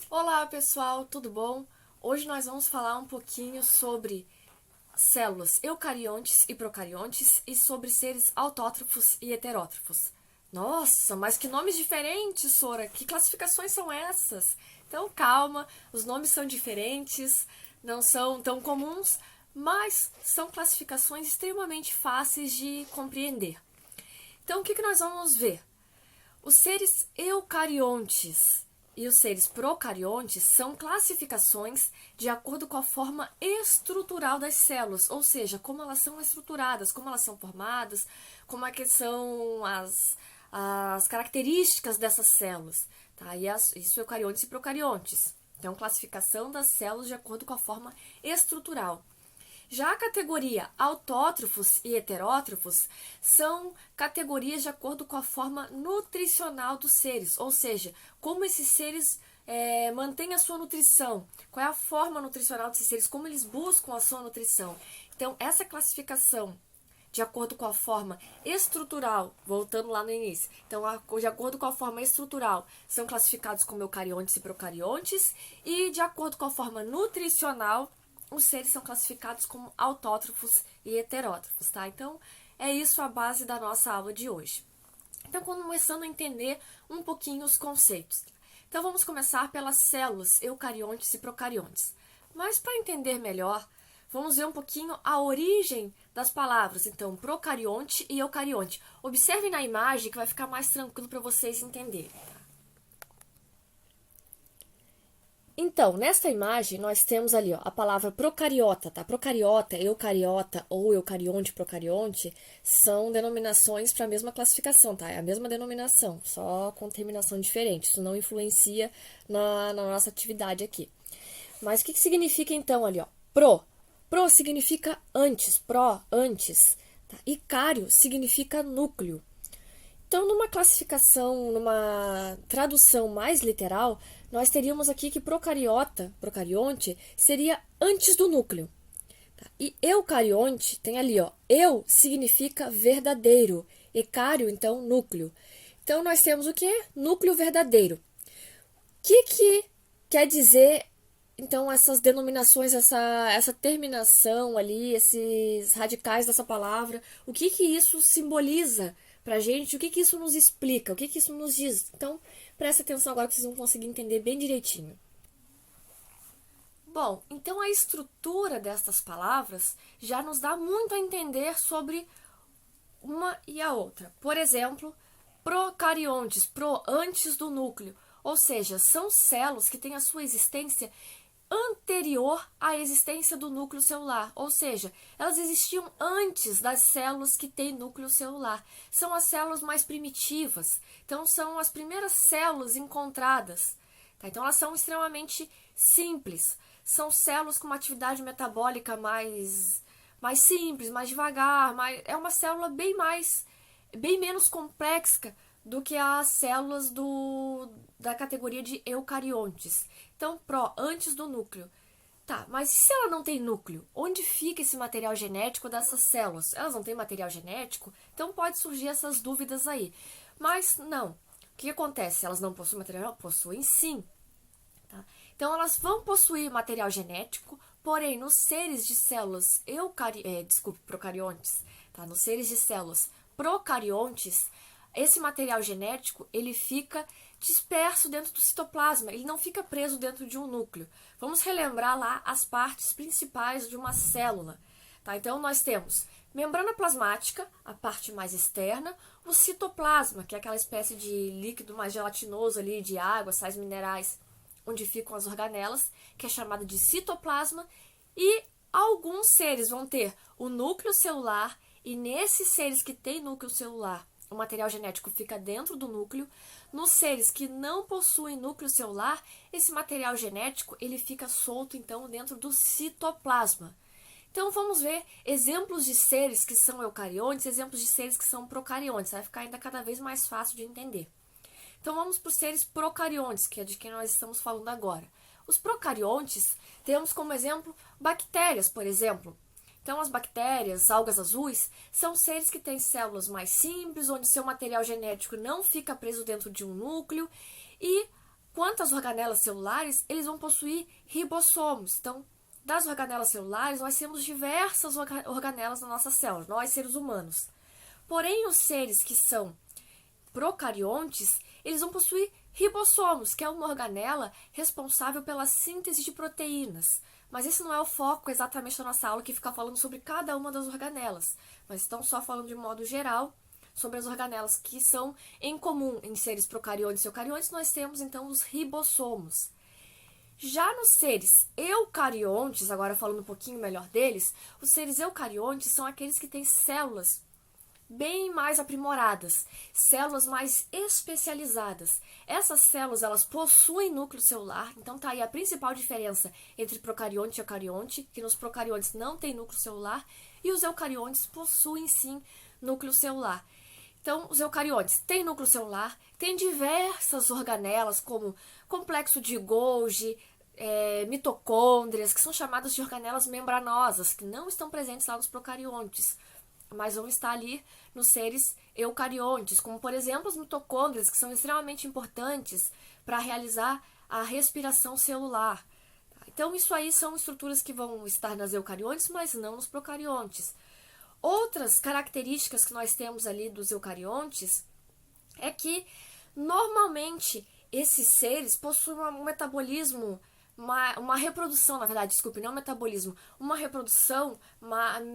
Olá pessoal, tudo bom? Hoje nós vamos falar um pouquinho sobre células eucariontes e procariontes e sobre seres autótrofos e heterótrofos. Nossa, mas que nomes diferentes, Sora! Que classificações são essas? Então calma, os nomes são diferentes, não são tão comuns, mas são classificações extremamente fáceis de compreender. Então o que nós vamos ver? Os seres eucariontes e os seres procariontes são classificações de acordo com a forma estrutural das células, ou seja, como elas são estruturadas, como elas são formadas, como é que são as características dessas células. Tá? Isso eucariontes e procariontes. Então, classificação das células de acordo com a forma estrutural. Já a categoria autótrofos e heterótrofos são categorias de acordo com a forma nutricional dos seres, ou seja, como esses seres mantêm a sua nutrição, qual é a forma nutricional desses seres, como eles buscam a sua nutrição. Então, essa classificação de acordo com a forma estrutural, voltando lá no início, então, de acordo com a forma estrutural, são classificados como eucariontes e procariontes, e de acordo com a forma nutricional, os seres são classificados como autótrofos e heterótrofos, tá? Então, é isso a base da nossa aula de hoje. Então, começando a entender um pouquinho os conceitos. Então, vamos começar pelas células eucariontes e procariontes. Mas, para entender melhor, vamos ver um pouquinho a origem das palavras. Então, procarionte e eucarionte. Observem na imagem que vai ficar mais tranquilo para vocês entenderem. Então, nesta imagem, nós temos ali ó, a palavra procariota, tá? Procariota, eucariota ou eucarionte, procarionte são denominações para a mesma classificação, tá? É a mesma denominação, só com terminação diferente. Isso não influencia na nossa atividade aqui. Mas o que significa então ali, ó? Pro significa antes, antes. Tá? E cário significa núcleo. Então, numa classificação, numa tradução mais literal, nós teríamos aqui que procarionte, seria antes do núcleo. Tá? E eucarionte tem ali, ó, eu significa verdadeiro, ecário, então, núcleo. Então, nós temos o que? Núcleo verdadeiro. O que quer dizer, então, essas denominações, essa terminação ali, esses radicais dessa palavra? O que isso simboliza pra gente? O que isso nos explica? O que isso nos diz? Então, presta atenção agora que vocês vão conseguir entender bem direitinho. Bom, então a estrutura destas palavras já nos dá muito a entender sobre uma e a outra. Por exemplo, procariontes, antes do núcleo, ou seja, são células que têm a sua existência anterior à existência do núcleo celular, ou seja, elas existiam antes das células que têm núcleo celular. São as células mais primitivas, então são as primeiras células encontradas. Tá? Então elas são extremamente simples, são células com uma atividade metabólica mais simples, mais devagar, é uma célula bem menos complexa do que as células da categoria de eucariontes. Então, antes do núcleo. Tá, mas e se ela não tem núcleo? Onde fica esse material genético dessas células? Elas não têm material genético? Então pode surgir essas dúvidas aí. Mas não. O que acontece? Se elas não possuem material? Possuem sim. Tá? Então elas vão possuir material genético, porém nos seres de células procariontes, tá? Nos seres de células procariontes, esse material genético ele fica disperso dentro do citoplasma, ele não fica preso dentro de um núcleo. Vamos relembrar lá as partes principais de uma célula. Tá? Então, nós temos membrana plasmática, a parte mais externa, o citoplasma, que é aquela espécie de líquido mais gelatinoso ali, de água, sais minerais, onde ficam as organelas, que é chamado de citoplasma, e alguns seres vão ter o núcleo celular, e nesses seres que têm núcleo celular, o material genético fica dentro do núcleo. Nos seres que não possuem núcleo celular, esse material genético ele fica solto então dentro do citoplasma. Então vamos ver exemplos de seres que são eucariontes, exemplos de seres que são procariontes. Vai ficar ainda cada vez mais fácil de entender. Então vamos para os seres procariontes, que é de quem nós estamos falando agora. Os procariontes temos como exemplo bactérias, por exemplo. Então, as bactérias, algas azuis, são seres que têm células mais simples, onde seu material genético não fica preso dentro de um núcleo. E Quanto às organelas celulares, eles vão possuir ribossomos. Então, das organelas celulares, nós temos diversas organelas na nossa célula, nós seres humanos. Porém, os seres que são procariontes, eles vão possuir ribossomos, que é uma organela responsável pela síntese de proteínas. Mas esse não é o foco exatamente da nossa aula, que fica falando sobre cada uma das organelas. Mas estão só falando de modo geral sobre as organelas que são em comum em seres procariontes e eucariontes. Nós temos então os ribossomos. Já nos seres eucariontes, agora falando um pouquinho melhor deles, os seres eucariontes são aqueles que têm células bem mais aprimoradas, células mais especializadas. Essas células, elas possuem núcleo celular, então tá aí a principal diferença entre procarionte e eucarionte, que nos procariontes não tem núcleo celular, e os eucariontes possuem sim núcleo celular. Então, os eucariontes têm núcleo celular, têm diversas organelas, como complexo de Golgi, mitocôndrias, que são chamadas de organelas membranosas, que não estão presentes lá nos procariontes, mas vão estar ali nos seres eucariontes, como, por exemplo, as mitocôndrias, que são extremamente importantes para realizar a respiração celular. Então, isso aí são estruturas que vão estar nas eucariontes, mas não nos procariontes. Outras características que nós temos ali dos eucariontes é que, normalmente, esses seres possuem um metabolismo, uma reprodução, na verdade, desculpe, não metabolismo, uma reprodução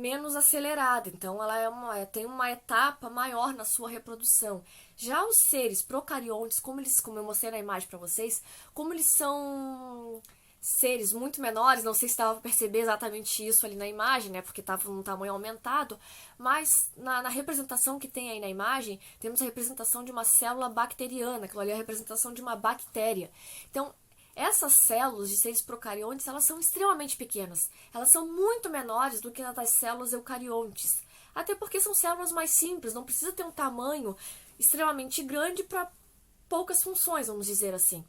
menos acelerada. Então, ela tem uma etapa maior na sua reprodução. Já os seres procariontes, como eu mostrei na imagem para vocês, como eles são seres muito menores, não sei se dava para perceber exatamente isso ali na imagem, né, porque estava num tamanho aumentado, mas na representação que tem aí na imagem, temos a representação de uma célula bacteriana, aquilo ali é a representação de uma bactéria. Então, essas células de seres procariontes, elas são extremamente pequenas. Elas são muito menores do que as das células eucariontes. Até porque são células mais simples, não precisa ter um tamanho extremamente grande para poucas funções, vamos dizer assim.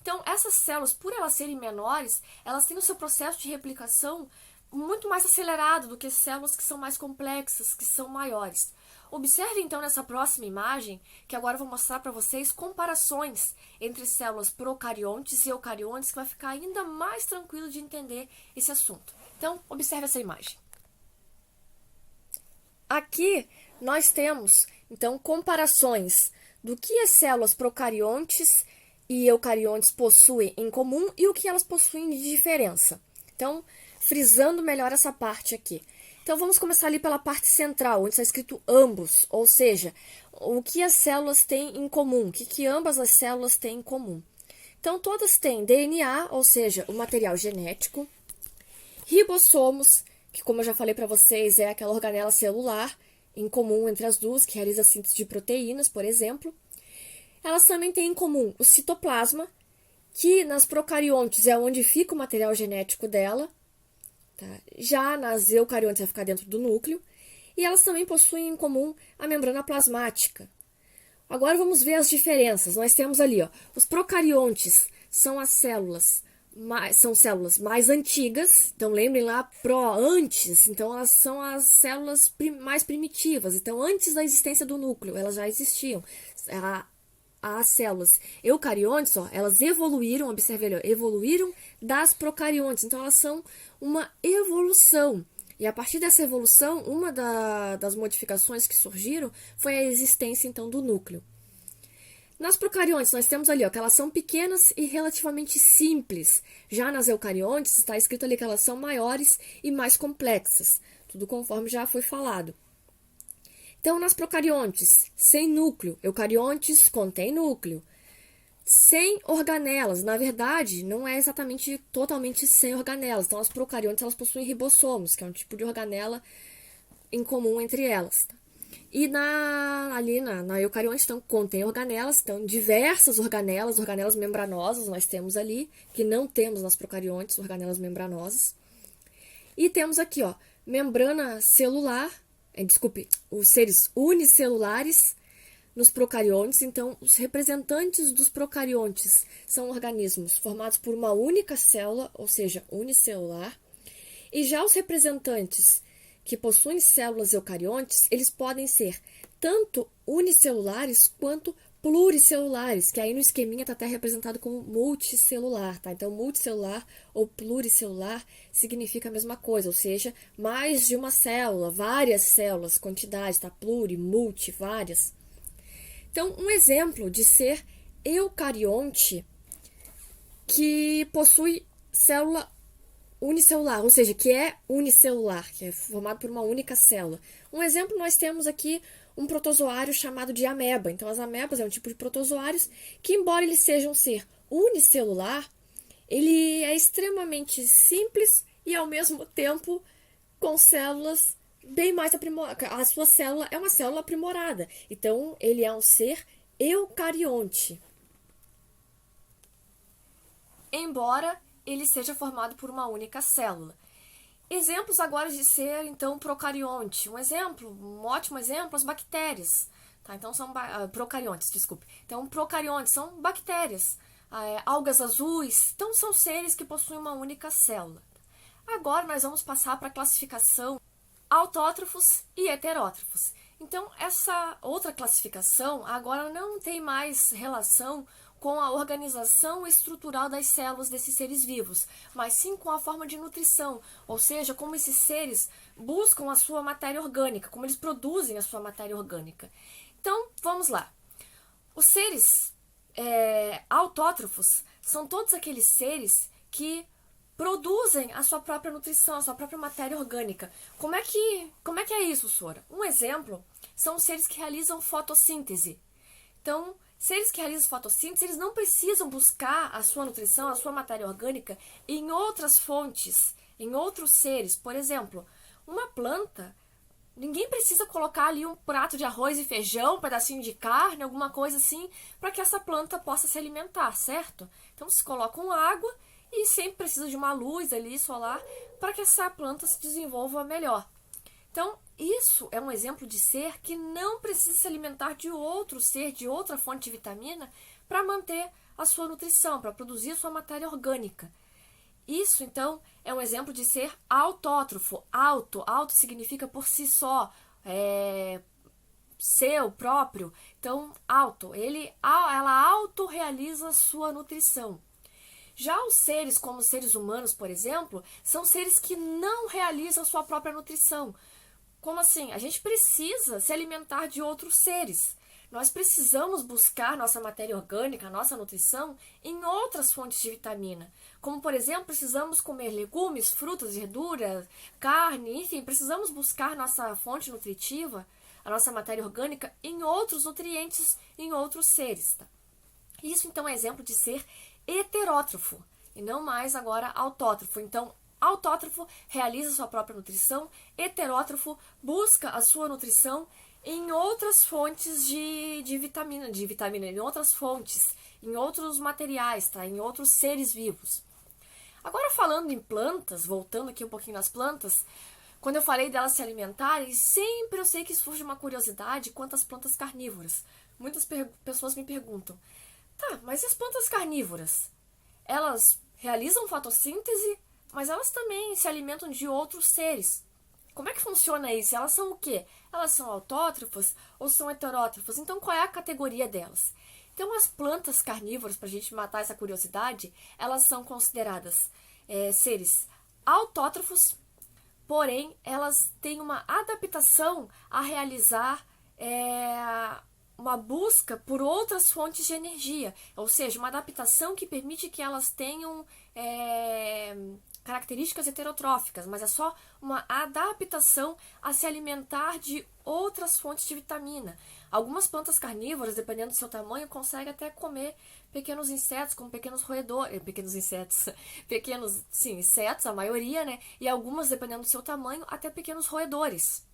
Então, essas células, por elas serem menores, elas têm o seu processo de replicação muito mais acelerado do que células que são mais complexas, que são maiores. Observe então nessa próxima imagem, que agora eu vou mostrar para vocês comparações entre células procariontes e eucariontes, que vai ficar ainda mais tranquilo de entender esse assunto. Então, observe essa imagem. Aqui nós temos, então, comparações do que as células procariontes e eucariontes possuem em comum e o que elas possuem de diferença. Então, frisando melhor essa parte aqui. Então, vamos começar ali pela parte central, onde está escrito ambos, ou seja, o que as células têm em comum, o que ambas as células têm em comum. Então, todas têm DNA, ou seja, o material genético, ribossomos, que, como eu já falei para vocês, é aquela organela celular em comum entre as duas, que realiza a síntese de proteínas, por exemplo. Elas também têm em comum o citoplasma, que nas procariontes é onde fica o material genético dela. Tá? Já nas eucariontes vai ficar dentro do núcleo. E elas também possuem em comum a membrana plasmática. Agora vamos ver as diferenças. Nós temos ali, os procariontes são são células mais antigas. Então, lembrem lá, antes. Então, elas são as células mais primitivas. Então, antes da existência do núcleo, elas já existiam. As células eucariontes, elas evoluíram, observe ali, evoluíram das procariontes. Então, elas são uma evolução. E a partir dessa evolução, uma das modificações que surgiram foi a existência, então, do núcleo. Nas procariontes, nós temos ali que elas são pequenas e relativamente simples. Já nas eucariontes, está escrito ali que elas são maiores e mais complexas. Tudo conforme já foi falado. Então, nas procariontes, sem núcleo, eucariontes contém núcleo. Sem organelas, na verdade, não é exatamente totalmente sem organelas. Então, as procariontes, elas possuem ribossomos, que é um tipo de organela em comum entre elas. E na eucarionte, então, contém organelas, então, diversas organelas membranosas nós temos ali, que não temos nas procariontes, organelas membranosas. E temos aqui, membrana celular, os seres unicelulares nos procariontes. Então, os representantes dos procariontes são organismos formados por uma única célula, ou seja, unicelular. E já os representantes que possuem células eucariontes, eles podem ser tanto unicelulares quanto pluricelulares, que aí no esqueminha está até representado como multicelular, tá? Então, multicelular ou pluricelular significa a mesma coisa, ou seja, mais de uma célula, várias células, quantidade, tá? Pluri, multi, várias. Então, um exemplo de ser eucarionte que possui célula unicelular, ou seja, que é unicelular, que é formado por uma única célula. Um exemplo, nós temos aqui um protozoário chamado de ameba. Então, as amebas é um tipo de protozoários que, embora eles sejam um ser unicelular, ele é extremamente simples e, ao mesmo tempo, com células bem mais aprimoradas. A sua célula é uma célula aprimorada. Então, ele é um ser eucarionte. Embora ele seja formado por uma única célula. Exemplos agora de ser, então, procarionte. Um ótimo exemplo, as bactérias. Tá? Então, são procariontes, desculpe. Então, procariontes são bactérias. Algas azuis, então, são seres que possuem uma única célula. Agora, nós vamos passar para a classificação autótrofos e heterótrofos. Então, essa outra classificação agora não tem mais relação com a organização estrutural das células desses seres vivos, mas sim com a forma de nutrição, ou seja, como esses seres buscam a sua matéria orgânica, como eles produzem a sua matéria orgânica. Então, vamos lá. Os seres autótrofos são todos aqueles seres que produzem a sua própria nutrição, a sua própria matéria orgânica. Como é que é isso, Sora? Um exemplo são os seres que realizam fotossíntese. Então, seres que realizam fotossíntese, eles não precisam buscar a sua nutrição, a sua matéria orgânica em outras fontes, em outros seres. Por exemplo, uma planta, ninguém precisa colocar ali um prato de arroz e feijão, um pedacinho de carne, alguma coisa assim, para que essa planta possa se alimentar, certo? Então, se colocam água e sempre precisa de uma luz ali solar para que essa planta se desenvolva melhor. Então, isso é um exemplo de ser que não precisa se alimentar de outro ser, de outra fonte de vitamina, para manter a sua nutrição, para produzir a sua matéria orgânica. Isso, então, é um exemplo de ser autótrofo. Auto significa por si só, seu, próprio. Então, ela autorrealiza a sua nutrição. Já os seres, como os seres humanos, por exemplo, são seres que não realizam sua própria nutrição. Como assim? A gente precisa se alimentar de outros seres. Nós precisamos buscar nossa matéria orgânica, nossa nutrição, em outras fontes de vitamina. Como, por exemplo, precisamos comer legumes, frutas, verduras, carne, enfim, precisamos buscar nossa fonte nutritiva, a nossa matéria orgânica, em outros nutrientes, em outros seres. Tá? Isso, então, é exemplo de ser heterótrofo, e não mais agora autótrofo. Então, autótrofo realiza sua própria nutrição, heterótrofo busca a sua nutrição em outras fontes de vitamina, em outras fontes, em outros materiais, tá? Em outros seres vivos. Agora, falando em plantas, voltando aqui um pouquinho nas plantas, quando eu falei delas se alimentarem, sempre eu sei que surge uma curiosidade quanto às plantas carnívoras. Muitas pessoas me perguntam, tá, mas e as plantas carnívoras? Elas realizam fotossíntese, mas elas também se alimentam de outros seres. Como é que funciona isso? Elas são o quê? Elas são autótrofas ou são heterótrofas? Então, qual é a categoria delas? Então, as plantas carnívoras, para a gente matar essa curiosidade, elas são consideradas seres autótrofos, porém, elas têm uma adaptação a realizar uma busca por outras fontes de energia, ou seja, uma adaptação que permite que elas tenham características heterotróficas, mas é só uma adaptação a se alimentar de outras fontes de vitamina. Algumas plantas carnívoras, dependendo do seu tamanho, conseguem até comer pequenos insetos, como pequenos roedores, pequenos insetos, a maioria, né? E algumas, dependendo do seu tamanho, até pequenos roedores.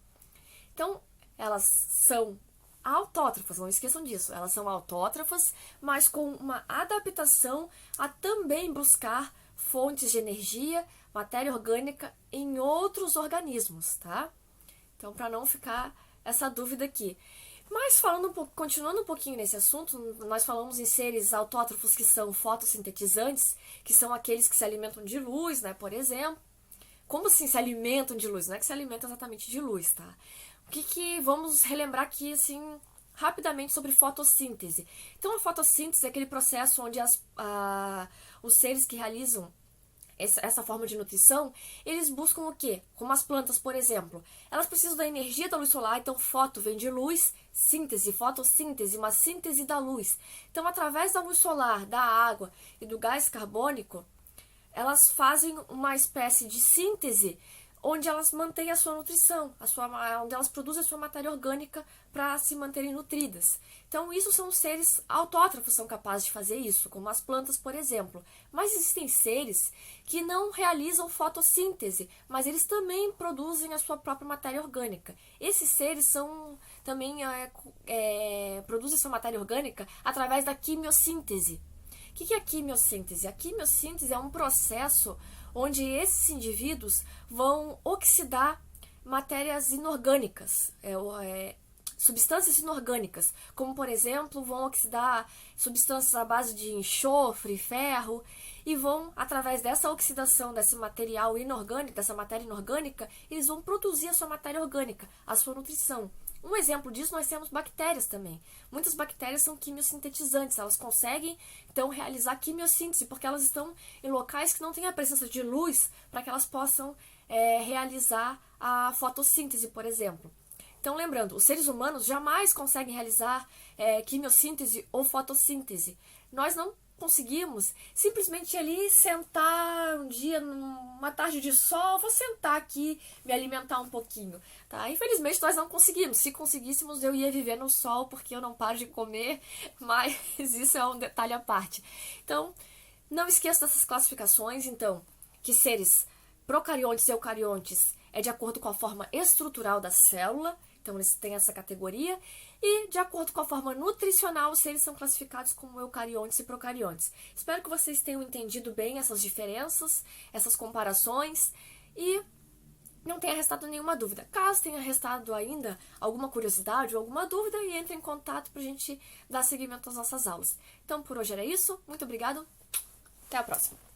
Então, elas são autótrofas, não esqueçam disso. Elas são autótrofas, mas com uma adaptação a também buscar fontes de energia, matéria orgânica em outros organismos, tá? Então, para não ficar essa dúvida aqui. Mas continuando um pouquinho nesse assunto, nós falamos em seres autótrofos que são fotossintetizantes, que são aqueles que se alimentam de luz, né, por exemplo. Como assim se alimentam de luz? Não é que se alimentam exatamente de luz, tá? Vamos relembrar aqui, assim, rapidamente sobre fotossíntese. Então, a fotossíntese é aquele processo onde os seres que realizam essa forma de nutrição, eles buscam o quê? Como as plantas, por exemplo. Elas precisam da energia da luz solar, então foto vem de luz, síntese, fotossíntese, uma síntese da luz. Então, através da luz solar, da água e do gás carbônico, elas fazem uma espécie de síntese onde elas mantêm a sua nutrição, onde elas produzem a sua matéria orgânica para se manterem nutridas. Então, isso são seres autótrofos, são capazes de fazer isso, como as plantas, por exemplo. Mas existem seres que não realizam fotossíntese, mas eles também produzem a sua própria matéria orgânica. Esses seres também produzem sua matéria orgânica através da quimiossíntese. O que é a quimiossíntese? A quimiossíntese é um processo onde esses indivíduos vão oxidar matérias inorgânicas, substâncias inorgânicas, como, por exemplo, vão oxidar substâncias à base de enxofre, ferro, e vão, através dessa oxidação desse material inorgânico, dessa matéria inorgânica, eles vão produzir a sua matéria orgânica, a sua nutrição. Um exemplo disso nós temos bactérias também. Muitas bactérias são quimiosintetizantes, elas conseguem então realizar quimiossíntese, porque elas estão em locais que não têm a presença de luz para que elas possam realizar a fotossíntese, por exemplo. Então, lembrando, os seres humanos jamais conseguem realizar quimiossíntese ou fotossíntese. Nós não conseguimos simplesmente ali sentar um dia, numa tarde de sol, vou sentar aqui, me alimentar um pouquinho, tá? Infelizmente nós não conseguimos. Se conseguíssemos, eu ia viver no sol, porque eu não paro de comer, mas isso é um detalhe à parte. Então, não esqueça dessas classificações, então, que seres procariontes e eucariontes é de acordo com a forma estrutural da célula, então eles têm essa categoria, e de acordo com a forma nutricional, os seres são classificados como eucariontes e procariontes. Espero que vocês tenham entendido bem essas diferenças, essas comparações, e não tenha restado nenhuma dúvida. Caso tenha restado ainda alguma curiosidade ou alguma dúvida, entre em contato para a gente dar seguimento às nossas aulas. Então, por hoje era isso. Muito obrigado. Até a próxima.